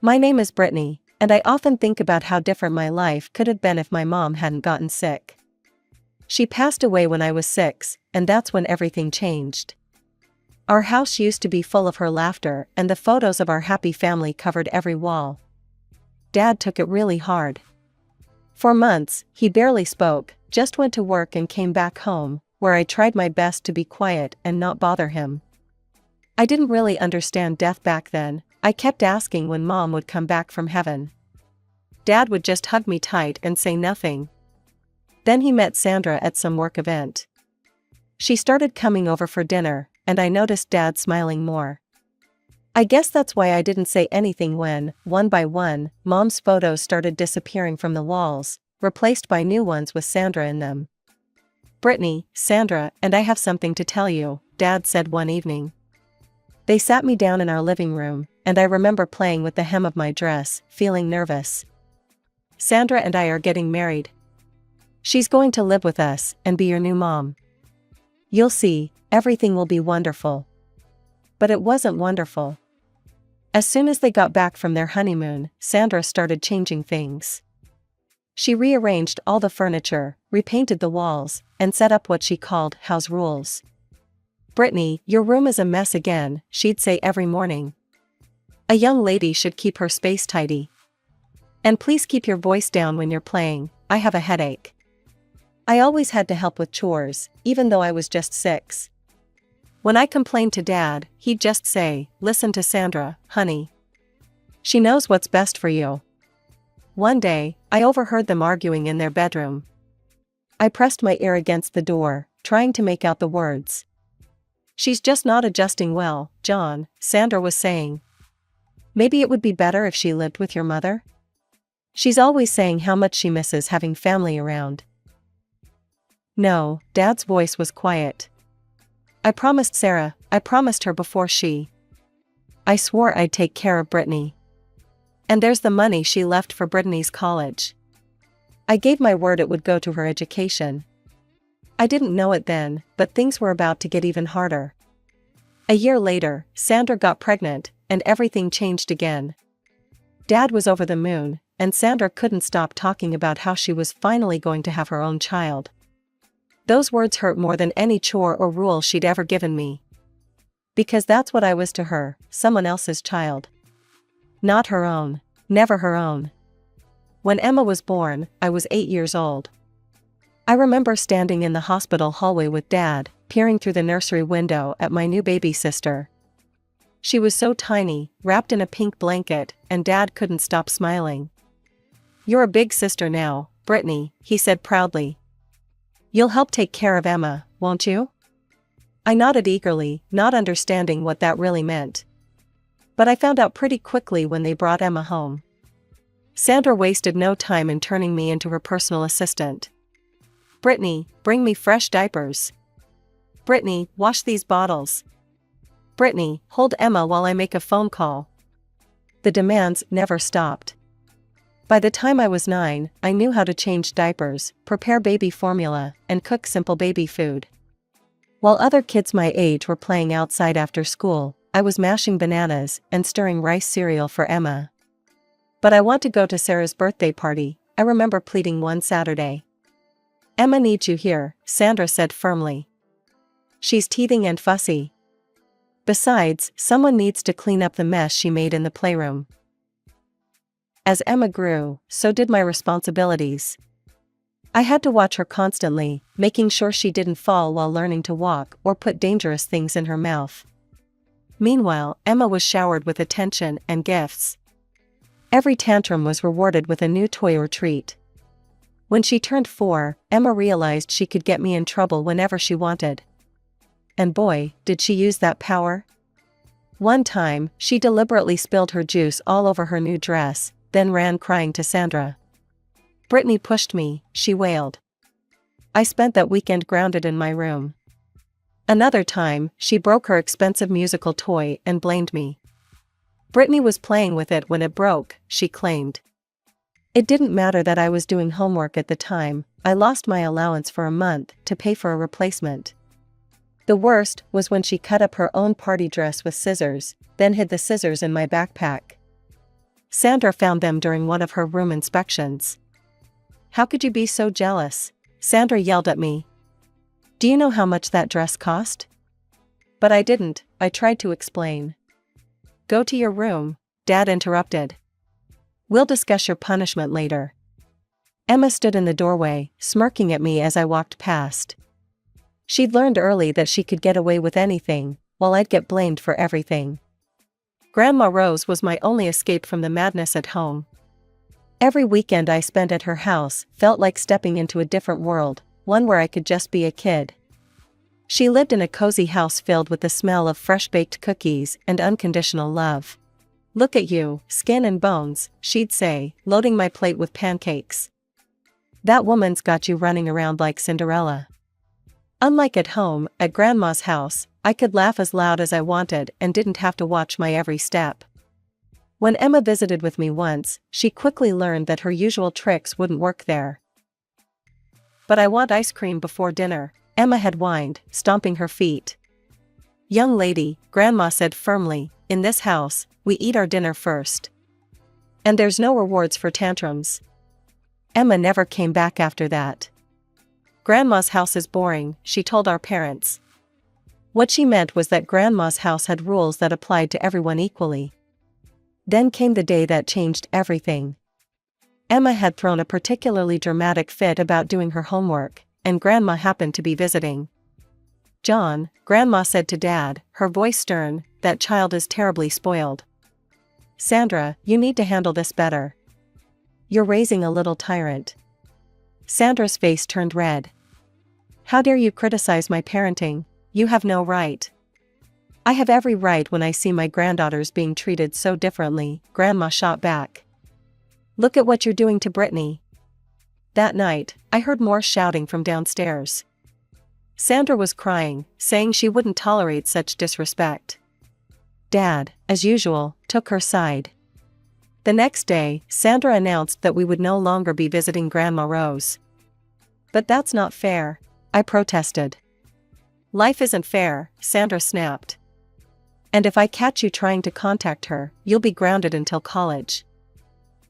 My name is Brittany, and I often think about how different my life could have been if my mom hadn't gotten sick. She passed away when I was 6, and that's when everything changed. Our house used to be full of her laughter, and the photos of our happy family covered every wall. Dad took it really hard. For months, he barely spoke, just went to work and came back home, where I tried my best to be quiet and not bother him. I didn't really understand death back then. I kept asking when Mom would come back from heaven. Dad would just hug me tight and say nothing. Then he met Sandra at some work event. She started coming over for dinner, and I noticed Dad smiling more. I guess that's why I didn't say anything when, one by one, Mom's photos started disappearing from the walls, replaced by new ones with Sandra in them. "Brittany, Sandra, and I have something to tell you," Dad said one evening. They sat me down in our living room, and I remember playing with the hem of my dress, feeling nervous. "Sandra and I are getting married. She's going to live with us and be your new mom. You'll see, everything will be wonderful." But it wasn't wonderful. As soon as they got back from their honeymoon, Sandra started changing things. She rearranged all the furniture, repainted the walls, and set up what she called house rules. "Brittany, your room is a mess again," she'd say every morning. "A young lady should keep her space tidy. And please keep your voice down when you're playing, I have a headache." I always had to help with chores, even though I was just 6. When I complained to Dad, he'd just say, "Listen to Sandra, honey. She knows what's best for you." One day, I overheard them arguing in their bedroom. I pressed my ear against the door, trying to make out the words. "She's just not adjusting well, John," Sandra was saying. "Maybe it would be better if she lived with your mother? She's always saying how much she misses having family around." No, Dad's voice was quiet. "I promised Sarah, I promised her before I swore I'd take care of Brittany. And there's the money she left for Brittany's college. I gave my word it would go to her education." I didn't know it then, but things were about to get even harder. A year later, Sandra got pregnant, and everything changed again. Dad was over the moon, and Sandra couldn't stop talking about how she was finally going to have her own child. Those words hurt more than any chore or rule she'd ever given me. Because that's what I was to her, someone else's child. Not her own. Never her own. When Emma was born, I was 8 years old. I remember standing in the hospital hallway with Dad, peering through the nursery window at my new baby sister. She was so tiny, wrapped in a pink blanket, and Dad couldn't stop smiling. "You're a big sister now, Brittany," he said proudly. "You'll help take care of Emma, won't you?" I nodded eagerly, not understanding what that really meant. But I found out pretty quickly when they brought Emma home. Sandra wasted no time in turning me into her personal assistant. "Brittany, bring me fresh diapers. Brittany, wash these bottles. Brittany, hold Emma while I make a phone call." The demands never stopped. By the time I was 9, I knew how to change diapers, prepare baby formula, and cook simple baby food. While other kids my age were playing outside after school, I was mashing bananas and stirring rice cereal for Emma. "But I want to go to Sarah's birthday party," I remember pleading one Saturday. "Emma needs you here," Sandra said firmly. "She's teething and fussy. Besides, someone needs to clean up the mess she made in the playroom." As Emma grew, so did my responsibilities. I had to watch her constantly, making sure she didn't fall while learning to walk or put dangerous things in her mouth. Meanwhile, Emma was showered with attention and gifts. Every tantrum was rewarded with a new toy or treat. When she turned 4, Emma realized she could get me in trouble whenever she wanted. And boy, did she use that power. One time, she deliberately spilled her juice all over her new dress, then ran crying to Sandra. "Brittany pushed me," she wailed. I spent that weekend grounded in my room. Another time, she broke her expensive musical toy and blamed me. "Brittany was playing with it when it broke," she claimed. It didn't matter that I was doing homework at the time. I lost my allowance for a month to pay for a replacement. The worst was when she cut up her own party dress with scissors, then hid the scissors in my backpack. Sandra found them during one of her room inspections. "How could you be so jealous?" Sandra yelled at me. "Do you know how much that dress cost?" But I didn't, I tried to explain. "Go to your room," Dad interrupted. "We'll discuss your punishment later." Emma stood in the doorway, smirking at me as I walked past. She'd learned early that she could get away with anything, while I'd get blamed for everything. Grandma Rose was my only escape from the madness at home. Every weekend I spent at her house felt like stepping into a different world, one where I could just be a kid. She lived in a cozy house filled with the smell of fresh-baked cookies and unconditional love. "Look at you, skin and bones," she'd say, loading my plate with pancakes. "That woman's got you running around like Cinderella." Unlike at home, at Grandma's house, I could laugh as loud as I wanted and didn't have to watch my every step. When Emma visited with me once, she quickly learned that her usual tricks wouldn't work there. "But I want ice cream before dinner," Emma had whined, stomping her feet. "Young lady," Grandma said firmly, "in this house, we eat our dinner first. And there's no rewards for tantrums." Emma never came back after that. "Grandma's house is boring," she told our parents. What she meant was that Grandma's house had rules that applied to everyone equally. Then came the day that changed everything. Emma had thrown a particularly dramatic fit about doing her homework, and Grandma happened to be visiting. "John," Grandma said to Dad, her voice stern, "that child is terribly spoiled. Sandra, you need to handle this better. You're raising a little tyrant." Sandra's face turned red. "How dare you criticize my parenting? You have no right." "I have every right when I see my granddaughters being treated so differently," Grandma shot back. "Look at what you're doing to Brittany." That night, I heard more shouting from downstairs. Sandra was crying, saying she wouldn't tolerate such disrespect. Dad, as usual, took her side. The next day, Sandra announced that we would no longer be visiting Grandma Rose. "But that's not fair," I protested. "Life isn't fair," Sandra snapped. "And if I catch you trying to contact her, you'll be grounded until college."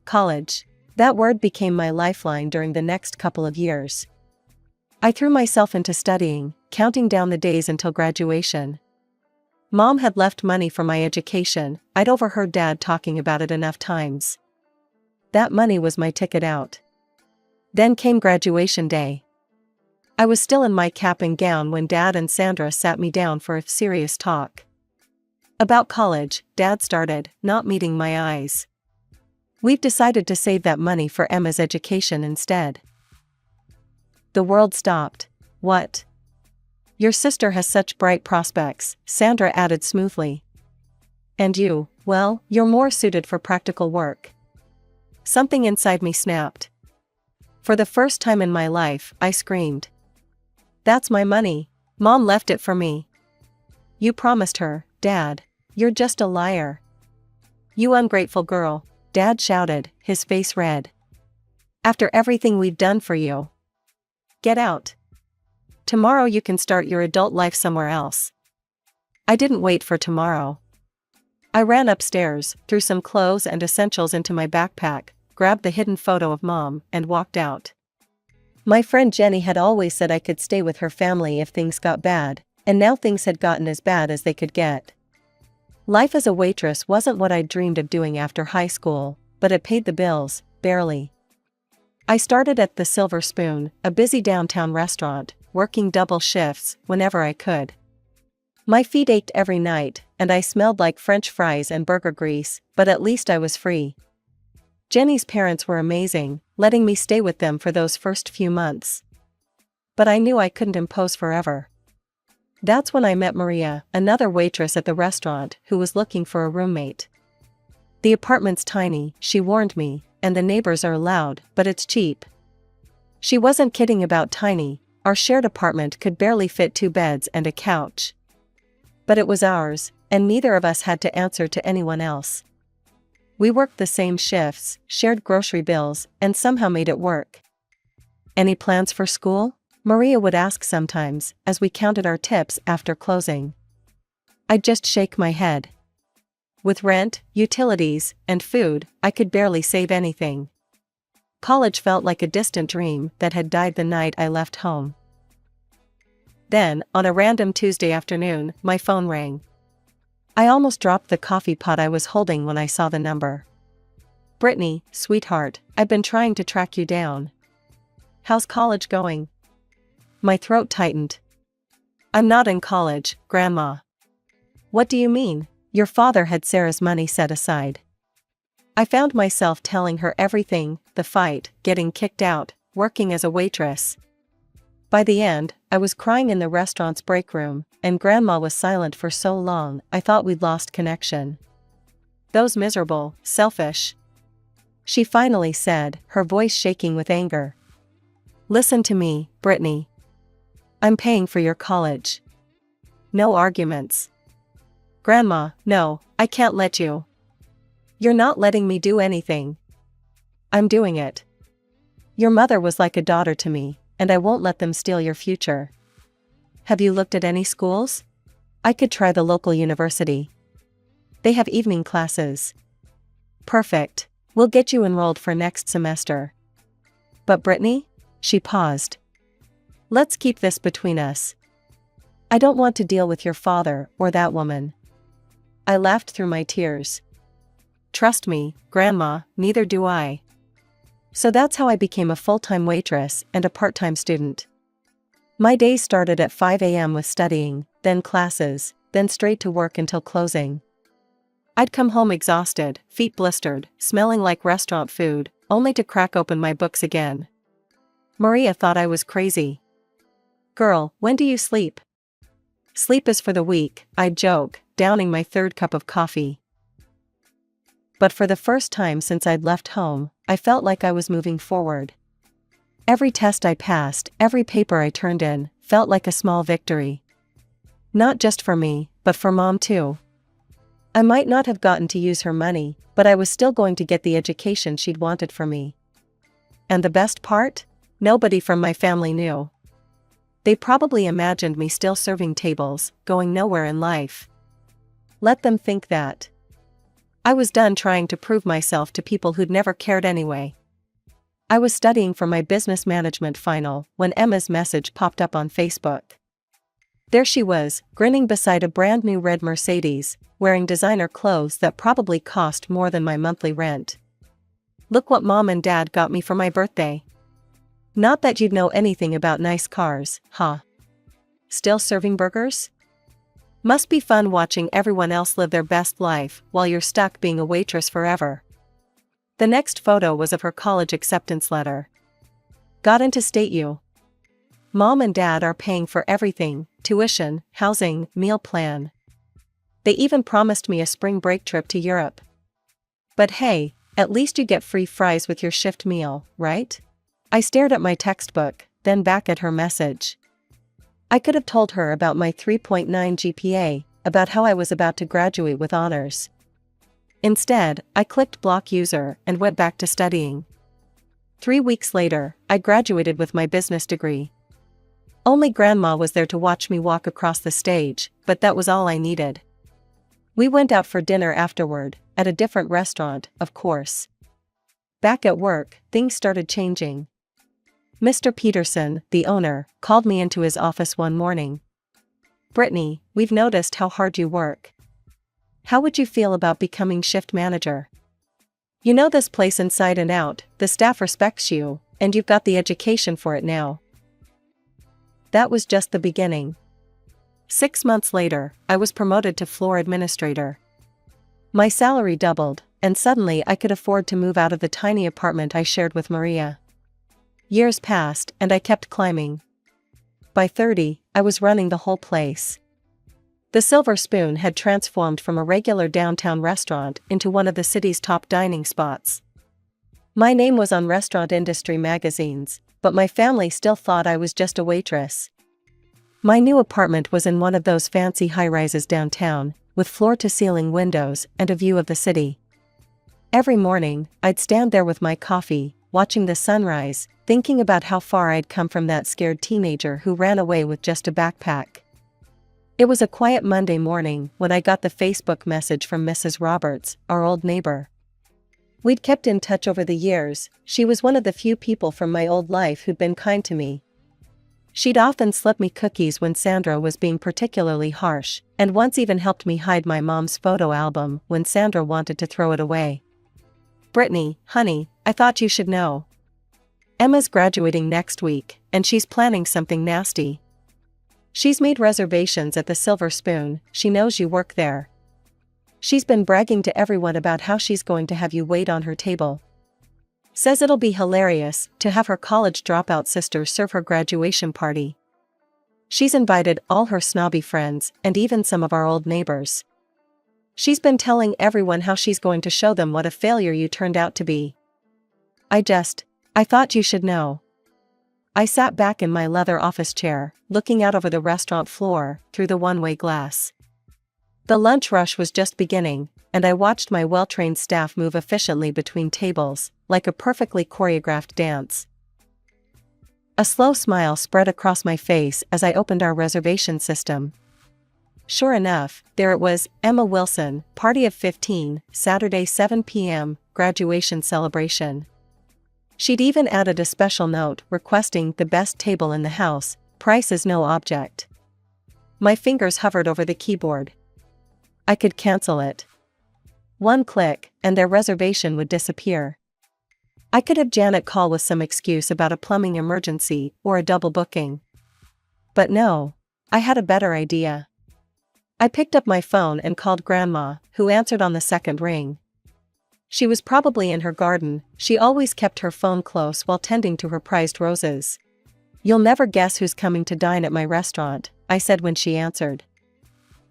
College. That word became my lifeline during the next couple of years. I threw myself into studying, counting down the days until graduation. Mom had left money for my education. I'd overheard Dad talking about it enough times. That money was my ticket out. Then came graduation day. I was still in my cap and gown when Dad and Sandra sat me down for a serious talk. About college, Dad started, not meeting my eyes. "We've decided to save that money for Emma's education instead." The world stopped. "What?" "Your sister has such bright prospects," Sandra added smoothly. "And you, well, you're more suited for practical work." Something inside me snapped. For the first time in my life, I screamed. "That's my money. Mom left it for me." "You promised her, Dad. You're just a liar." "You ungrateful girl," Dad shouted, his face red. "After everything we've done for you. Get out. Tomorrow you can start your adult life somewhere else." I didn't wait for tomorrow. I ran upstairs, threw some clothes and essentials into my backpack, grabbed the hidden photo of Mom, and walked out. My friend Jenny had always said I could stay with her family if things got bad, and now things had gotten as bad as they could get. Life as a waitress wasn't what I'd dreamed of doing after high school, but it paid the bills, barely. I started at the Silver Spoon, a busy downtown restaurant, working double shifts whenever I could. My feet ached every night, and I smelled like French fries and burger grease, but at least I was free. Jenny's parents were amazing, letting me stay with them for those first few months. But I knew I couldn't impose forever. That's when I met Maria, another waitress at the restaurant, who was looking for a roommate. "The apartment's tiny," she warned me, "and the neighbors are loud, but it's cheap." She wasn't kidding about tiny. Our shared apartment could barely fit 2 beds and a couch. But it was ours, and neither of us had to answer to anyone else. We worked the same shifts, shared grocery bills, and somehow made it work. "Any plans for school?" Maria would ask sometimes, as we counted our tips after closing. I'd just shake my head. With rent, utilities, and food, I could barely save anything. College felt like a distant dream that had died the night I left home. Then, on a random Tuesday afternoon, my phone rang. I almost dropped the coffee pot I was holding when I saw the number. "Brittany, sweetheart, I've been trying to track you down. How's college going?" My throat tightened. "I'm not in college, Grandma." "What do you mean?" Your father had Sarah's money set aside. I found myself telling her everything: the fight, getting kicked out, working as a waitress. By the end, I was crying in the restaurant's break room, and Grandma was silent for so long I thought we'd lost connection. "Those miserable, selfish," she finally said, her voice shaking with anger. "Listen to me, Brittany. I'm paying for your college. No arguments." "Grandma, no, I can't let you." "You're not letting me do anything." "I'm doing it. Your mother was like a daughter to me, and I won't let them steal your future." "Have you looked at any schools?" "I could try the local university. They have evening classes." "Perfect. We'll get you enrolled for next semester." "But Brittany?" She paused. "Let's keep this between us. I don't want to deal with your father or that woman." I laughed through my tears. "Trust me, Grandma, neither do I." So that's how I became a full-time waitress and a part-time student. My days started at 5 a.m. with studying, then classes, then straight to work until closing. I'd come home exhausted, feet blistered, smelling like restaurant food, only to crack open my books again. Maria thought I was crazy. "Girl, when do you sleep?" "Sleep is for the weak," I'd joke, downing my third cup of coffee. But for the first time since I'd left home, I felt like I was moving forward. Every test I passed, every paper I turned in, felt like a small victory. Not just for me, but for Mom too. I might not have gotten to use her money, but I was still going to get the education she'd wanted for me. And the best part? Nobody from my family knew. They probably imagined me still serving tables, going nowhere in life. Let them think that. I was done trying to prove myself to people who'd never cared anyway. I was studying for my business management final when Emma's message popped up on Facebook. There she was, grinning beside a brand new red Mercedes, wearing designer clothes that probably cost more than my monthly rent. "Look what Mom and Dad got me for my birthday." Not that you'd know anything about nice cars, huh? Still serving burgers? Must be fun watching everyone else live their best life while you're stuck being a waitress forever. The next photo was of her college acceptance letter. "Got into State U. Mom and Dad are paying for everything: tuition, housing, meal plan. They even promised me a spring break trip to Europe. But hey, at least you get free fries with your shift meal, right?" I stared at my textbook, then back at her message. I could have told her about my 3.9 GPA, about how I was about to graduate with honors. Instead, I clicked block user and went back to studying. 3 weeks later, I graduated with my business degree. Only Grandma was there to watch me walk across the stage, but that was all I needed. We went out for dinner afterward, at a different restaurant, of course. Back at work, things started changing. Mr. Peterson, the owner, called me into his office one morning. "Brittany, we've noticed how hard you work. How would you feel about becoming shift manager? You know this place inside and out, the staff respects you, and you've got the education for it now." That was just the beginning. 6 months later, I was promoted to floor administrator. My salary doubled, and suddenly I could afford to move out of the tiny apartment I shared with Maria. Years passed, and I kept climbing. By 30, I was running the whole place. The Silver Spoon had transformed from a regular downtown restaurant into one of the city's top dining spots. My name was on restaurant industry magazines, but my family still thought I was just a waitress. My new apartment was in one of those fancy high-rises downtown, with floor-to-ceiling windows and a view of the city. Every morning, I'd stand there with my coffee, watching the sunrise, thinking about how far I'd come from that scared teenager who ran away with just a backpack. It was a quiet Monday morning when I got the Facebook message from Mrs. Roberts, our old neighbor. We'd kept in touch over the years. She was one of the few people from my old life who'd been kind to me. She'd often slip me cookies when Sandra was being particularly harsh, and once even helped me hide my mom's photo album when Sandra wanted to throw it away. Brittany, honey, I thought you should know. Emma's graduating next week, and she's planning something nasty. She's made reservations at the Silver Spoon. She knows you work there. She's been bragging to everyone about how she's going to have you wait on her table. Says it'll be hilarious to have her college dropout sister serve her graduation party. She's invited all her snobby friends and even some of our old neighbors. She's been telling everyone how she's going to show them what a failure you turned out to be. I thought you should know. I sat back in my leather office chair, looking out over the restaurant floor through the one-way glass. The lunch rush was just beginning, and I watched my well-trained staff move efficiently between tables, like a perfectly choreographed dance. A slow smile spread across my face as I opened our reservation system. Sure enough, there it was, Emma Wilson, party of 15, Saturday 7 p.m., graduation celebration. She'd even added a special note requesting the best table in the house, price is no object. My fingers hovered over the keyboard. I could cancel it. One click, and their reservation would disappear. I could have Janet call with some excuse about a plumbing emergency or a double booking. But no, I had a better idea. I picked up my phone and called Grandma, who answered on the second ring. She was probably in her garden. She always kept her phone close while tending to her prized roses. You'll never guess who's coming to dine at my restaurant, I said when she answered.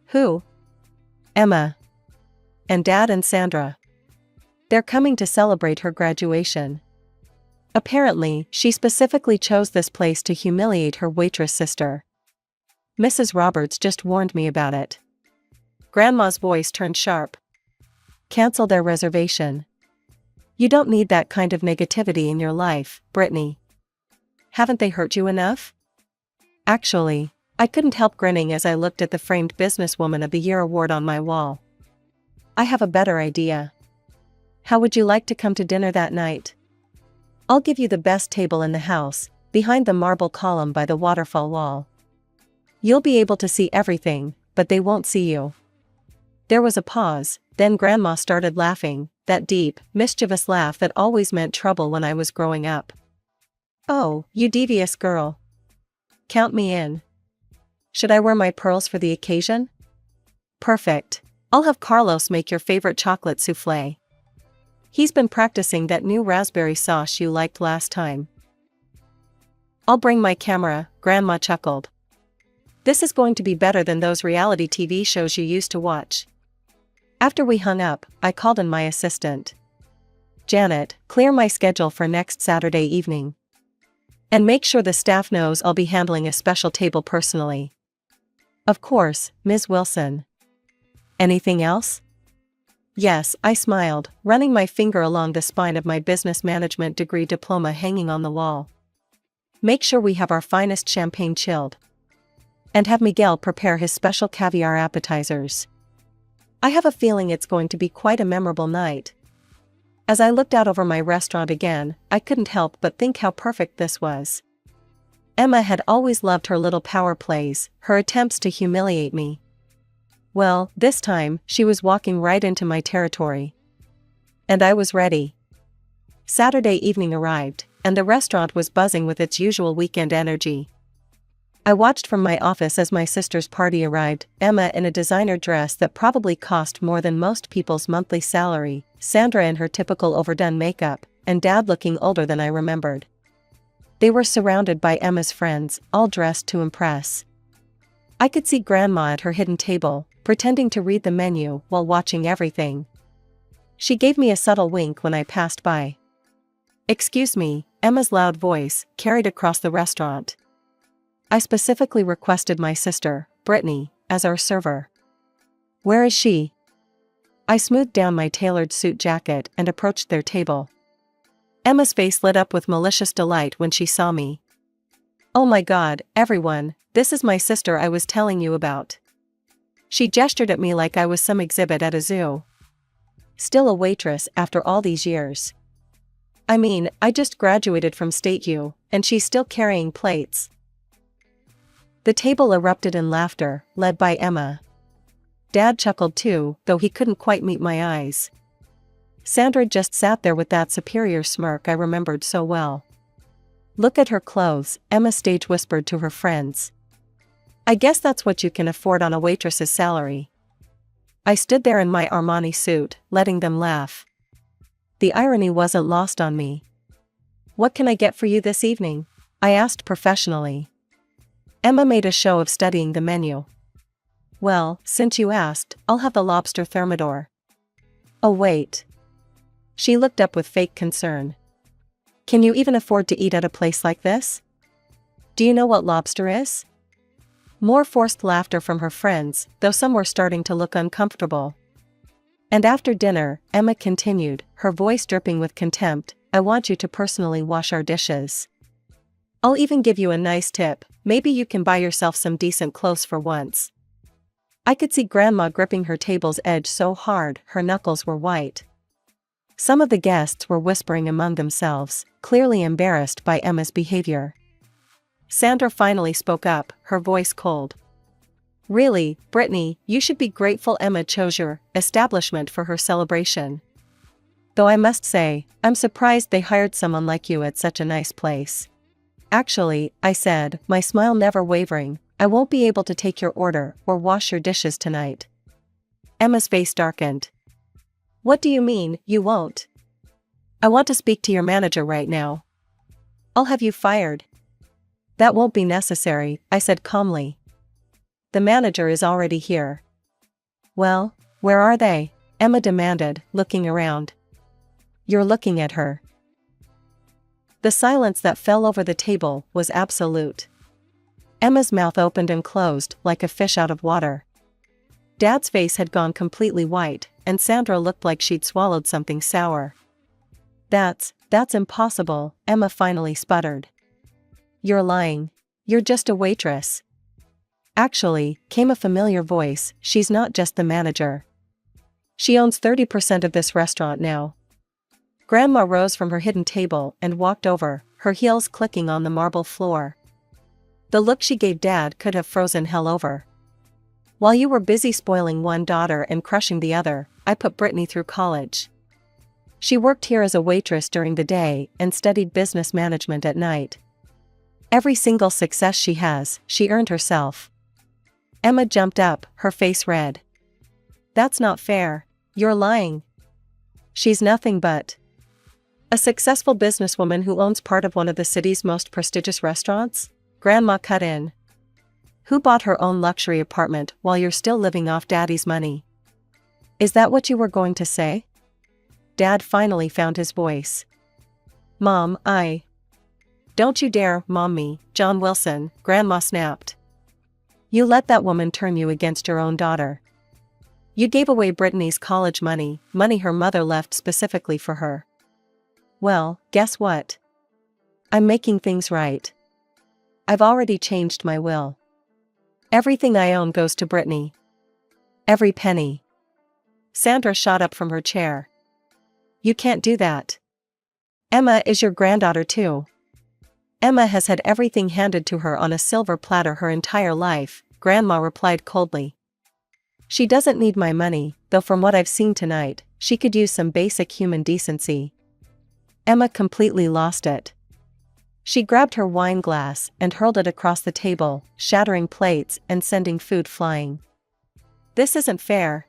Who? Emma. And Dad and Sandra. They're coming to celebrate her graduation. Apparently, she specifically chose this place to humiliate her waitress sister. Mrs. Roberts just warned me about it. Grandma's voice turned sharp. Cancel their reservation. You don't need that kind of negativity in your life, Brittany. Haven't they hurt you enough? Actually, I couldn't help grinning as I looked at the framed Businesswoman of the Year award on my wall. I have a better idea. How would you like to come to dinner that night? I'll give you the best table in the house, behind the marble column by the waterfall wall. You'll be able to see everything, but they won't see you. There was a pause, then Grandma started laughing, that deep, mischievous laugh that always meant trouble when I was growing up. Oh, you devious girl. Count me in. Should I wear my pearls for the occasion? Perfect. I'll have Carlos make your favorite chocolate souffle. He's been practicing that new raspberry sauce you liked last time. I'll bring my camera, Grandma chuckled. This is going to be better than those reality TV shows you used to watch. After we hung up, I called in my assistant. Janet, clear my schedule for next Saturday evening. And make sure the staff knows I'll be handling a special table personally. Of course, Ms. Wilson. Anything else? Yes, I smiled, running my finger along the spine of my business management degree diploma hanging on the wall. Make sure we have our finest champagne chilled. And have Miguel prepare his special caviar appetizers. I have a feeling it's going to be quite a memorable night. As I looked out over my restaurant again, I couldn't help but think how perfect this was. Emma had always loved her little power plays, her attempts to humiliate me. Well, this time, she was walking right into my territory. And I was ready. Saturday evening arrived, and the restaurant was buzzing with its usual weekend energy. I watched from my office as my sister's party arrived, Emma in a designer dress that probably cost more than most people's monthly salary, Sandra in her typical overdone makeup, and Dad looking older than I remembered. They were surrounded by Emma's friends, all dressed to impress. I could see Grandma at her hidden table, pretending to read the menu while watching everything. She gave me a subtle wink when I passed by. Excuse me, Emma's loud voice carried across the restaurant. I specifically requested my sister, Brittany, as our server. Where is she? I smoothed down my tailored suit jacket and approached their table. Emma's face lit up with malicious delight when she saw me. Oh my God, everyone, this is my sister I was telling you about. She gestured at me like I was some exhibit at a zoo. Still a waitress after all these years. I mean, I just graduated from State U, and she's still carrying plates. The table erupted in laughter, led by Emma. Dad chuckled too, though he couldn't quite meet my eyes. Sandra just sat there with that superior smirk I remembered so well. Look at her clothes, Emma stage whispered to her friends. I guess that's what you can afford on a waitress's salary. I stood there in my Armani suit, letting them laugh. The irony wasn't lost on me. What can I get for you this evening? I asked professionally. Emma made a show of studying the menu. Well, since you asked, I'll have the lobster thermidor. Oh wait. She looked up with fake concern. Can you even afford to eat at a place like this? Do you know what lobster is? More forced laughter from her friends, though some were starting to look uncomfortable. And after dinner, Emma continued, her voice dripping with contempt, I want you to personally wash our dishes. I'll even give you a nice tip, maybe you can buy yourself some decent clothes for once. I could see Grandma gripping her table's edge so hard her knuckles were white. Some of the guests were whispering among themselves, clearly embarrassed by Emma's behavior. Sandra finally spoke up, her voice cold. Really, Brittany, you should be grateful Emma chose your establishment for her celebration. Though I must say, I'm surprised they hired someone like you at such a nice place. Actually, I said, my smile never wavering, I won't be able to take your order or wash your dishes tonight. Emma's face darkened. What do you mean, you won't? I want to speak to your manager right now. I'll have you fired. That won't be necessary, I said calmly. The manager is already here. Well, where are they? Emma demanded, looking around. You're looking at her. The silence that fell over the table was absolute. Emma's mouth opened and closed like a fish out of water. Dad's face had gone completely white, and Sandra looked like she'd swallowed something sour. That's impossible, Emma finally sputtered. You're lying. You're just a waitress. Actually, came a familiar voice, she's not just the manager. She owns 30% of this restaurant now. Grandma rose from her hidden table and walked over, her heels clicking on the marble floor. The look she gave Dad could have frozen hell over. While you were busy spoiling one daughter and crushing the other, I put Brittany through college. She worked here as a waitress during the day and studied business management at night. Every single success she has, she earned herself. Emma jumped up, her face red. That's not fair. You're lying. She's nothing but a successful businesswoman who owns part of one of the city's most prestigious restaurants? Grandma cut in. Who bought her own luxury apartment while you're still living off Daddy's money? Is that what you were going to say? Dad finally found his voice. Mom, Don't you dare, Mom me, John Wilson, Grandma snapped. You let that woman turn you against your own daughter. You gave away Brittany's college money her mother left specifically for her. Well, guess what? I'm making things right. I've already changed my will. Everything I own goes to Brittany. Every penny. Sandra shot up from her chair. You can't do that. Emma is your granddaughter too. Emma has had everything handed to her on a silver platter her entire life, Grandma replied coldly. She doesn't need my money, though from what I've seen tonight, she could use some basic human decency. Emma completely lost it. She grabbed her wine glass and hurled it across the table, shattering plates and sending food flying. This isn't fair.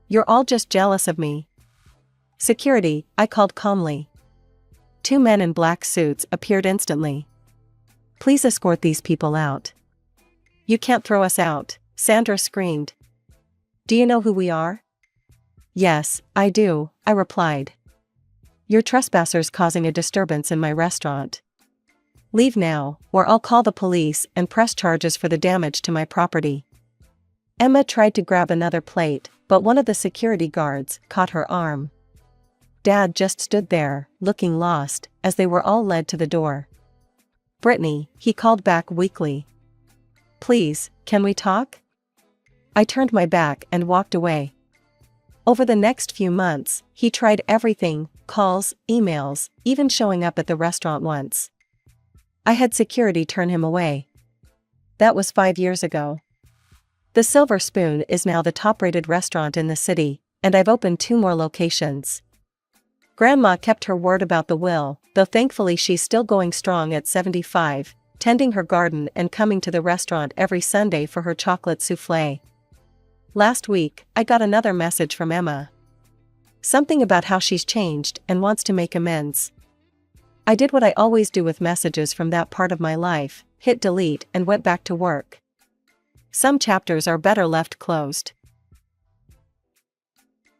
You're all just jealous of me. Security, I called calmly. 2 men in black suits appeared instantly. Please escort these people out. You can't throw us out, Sandra screamed. Do you know who we are? Yes, I do, I replied. You're trespassers causing a disturbance in my restaurant. Leave now, or I'll call the police and press charges for the damage to my property. Emma tried to grab another plate, but one of the security guards caught her arm. Dad just stood there, looking lost, as they were all led to the door. Brittany, he called back weakly. Please, can we talk? I turned my back and walked away. Over the next few months, he tried everything: calls, emails, even showing up at the restaurant once. I had security turn him away. That was 5 years ago. The Silver Spoon is now the top-rated restaurant in the city, and I've opened 2 more locations. Grandma kept her word about the will, though thankfully she's still going strong at 75, tending her garden and coming to the restaurant every Sunday for her chocolate soufflé. Last week, I got another message from Emma. Something about how she's changed and wants to make amends. I did what I always do with messages from that part of my life, hit delete and went back to work. Some chapters are better left closed.